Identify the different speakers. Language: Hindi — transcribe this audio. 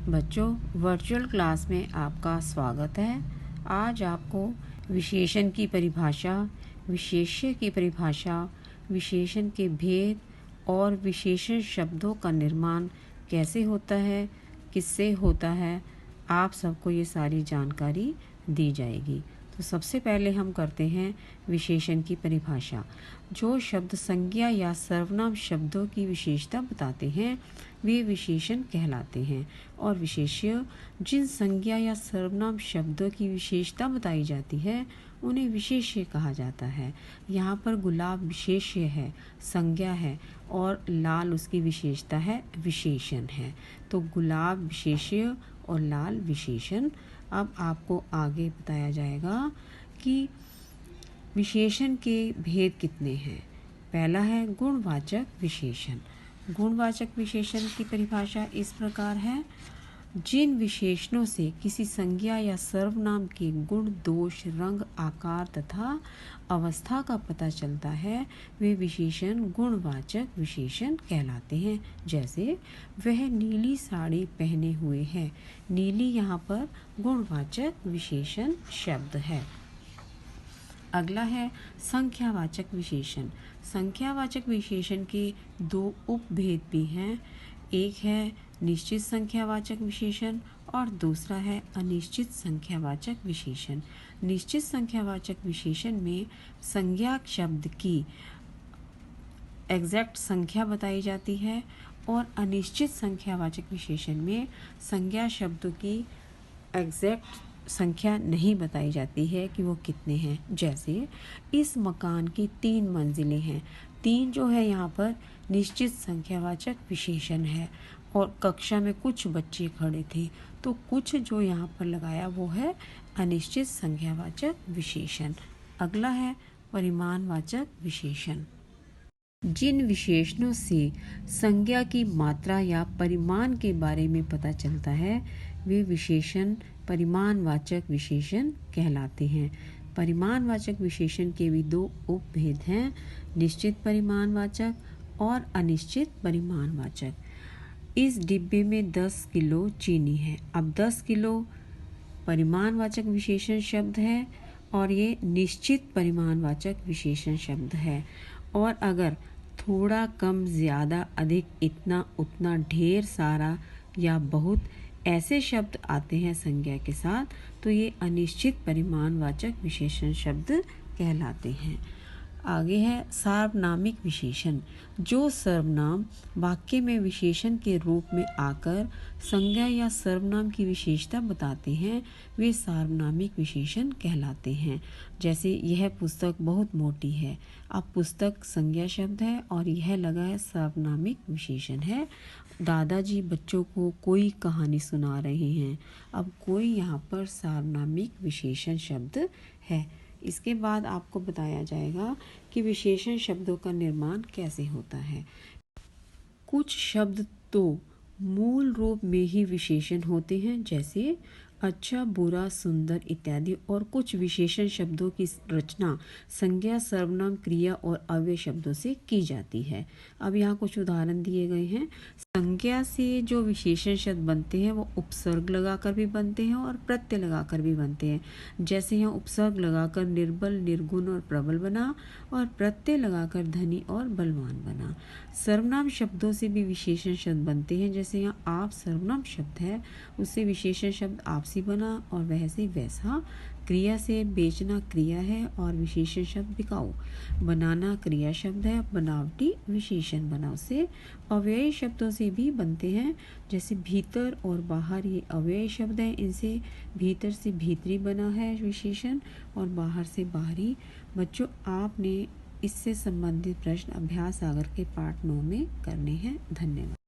Speaker 1: बच्चों, वर्चुअल क्लास में आपका स्वागत है। आज आपको विशेषण की परिभाषा, विशेष्य की परिभाषा, विशेषण के भेद और विशेषण शब्दों का निर्माण कैसे होता है, किससे होता है, आप सबको ये सारी जानकारी दी जाएगी। तो सबसे पहले हम करते हैं विशेषण की परिभाषा। जो शब्द संज्ञा या सर्वनाम शब्दों की विशेषता बताते हैं वे विशेषण कहलाते हैं, और विशेष्य जिन संज्ञा या सर्वनाम शब्दों की विशेषता बताई जाती है उन्हें विशेष्य कहा जाता है। यहाँ पर गुलाब विशेष्य है, संज्ञा है, और लाल उसकी विशेषता है, विशेषण है। तो गुलाब विशेष्य और लाल विशेषण। अब आपको आगे बताया जाएगा कि विशेषण के भेद कितने हैं। पहला है गुणवाचक विशेषण। गुणवाचक विशेषण की परिभाषा इस प्रकार है: जिन विशेषणों से किसी संज्ञा या सर्वनाम के गुण, दोष, रंग, आकार तथा अवस्था का पता चलता है वे विशेषण गुणवाचक विशेषण कहलाते हैं। जैसे वह नीली साड़ी पहने हुए है। नीली यहाँ पर गुणवाचक विशेषण शब्द है। अगला है संख्यावाचक विशेषण। संख्यावाचक विशेषण के दो उपभेद भी हैं। एक है निश्चित संख्यावाचक विशेषण और दूसरा है अनिश्चित संख्यावाचक विशेषण। निश्चित संख्यावाचक विशेषण में संज्ञा शब्द की एग्जैक्ट संख्या बताई जाती है, और अनिश्चित संख्यावाचक विशेषण में संज्ञा शब्दों की एग्जैक्ट संख्या नहीं बताई जाती है कि वो कितने हैं। जैसे इस मकान की 3 मंजिलें हैं। 3 जो है यहाँ पर निश्चित संख्यावाचक विशेषण है, और कक्षा में कुछ बच्चे खड़े थे, तो कुछ जो यहाँ पर लगाया वो है अनिश्चित संख्यावाचक विशेषण। अगला है परिमाणवाचक विशेषण। जिन विशेषणों से संज्ञा की मात्रा या परिमाण के बारे में पता चलता है वे विशेषण परिमाणवाचक विशेषण कहलाते हैं। परिमाणवाचक विशेषण के भी दो उपभेद हैं: निश्चित परिमाणवाचक और अनिश्चित परिमाणवाचक। इस डिब्बे में 10 किलो चीनी है। अब 10 किलो परिमाणवाचक विशेषण शब्द है और ये निश्चित परिमाणवाचक विशेषण शब्द है। और अगर थोड़ा, कम, ज़्यादा, अधिक, इतना, उतना, ढेर सारा या बहुत ऐसे शब्द आते हैं संज्ञा के साथ, तो ये अनिश्चित परिमाणवाचक विशेषण शब्द कहलाते हैं। आगे है सार्वनामिक विशेषण। जो सर्वनाम वाक्य में विशेषण के रूप में आकर संज्ञा या सर्वनाम की विशेषता बताते हैं वे सार्वनामिक विशेषण कहलाते हैं। जैसे यह पुस्तक बहुत मोटी है। अब पुस्तक संज्ञा शब्द है और यह लगा है सार्वनामिक विशेषण है। दादाजी बच्चों को कोई कहानी सुना रहे हैं। अब कोई यहाँ पर सार्वनामिक विशेषण शब्द है। इसके बाद आपको बताया जाएगा कि विशेषण शब्दों का निर्माण कैसे होता है। कुछ शब्द तो मूल रूप में ही विशेषण होते हैं, जैसे अच्छा, बुरा, सुंदर इत्यादि, और कुछ विशेषण शब्दों की रचना संज्ञा, सर्वनाम, क्रिया और अव्यय शब्दों से की जाती है। अब यहाँ कुछ उदाहरण दिए गए हैं। संज्ञा से जो विशेषण शब्द बनते हैं वो उपसर्ग लगाकर भी बनते हैं और प्रत्यय लगाकर भी बनते हैं। जैसे यहाँ उपसर्ग लगाकर निर्बल, निर्गुण और प्रबल बना, और प्रत्यय लगाकर धनी और बलवान बना। सर्वनाम शब्दों से भी विशेषण शब्द बनते हैं। जैसे यहाँ आप सर्वनाम शब्द है, उससे विशेषण शब्द आपसी बना और वह से वैसा। क्रिया से बेचना क्रिया है और विशेषण शब्द बिकाऊ। बनाना क्रिया शब्द है, बनावटी विशेषण बना। उससे अव्ययी शब्दों से भी बनते हैं, जैसे भीतर और बाहर, ये अव्ययी शब्द हैं। इनसे भीतर से भीतरी बना है विशेषण, और बाहर से बाहरी। बच्चों, आपने इससे संबंधित प्रश्न अभ्यास सागर के पाठ 9 में करने हैं। धन्यवाद।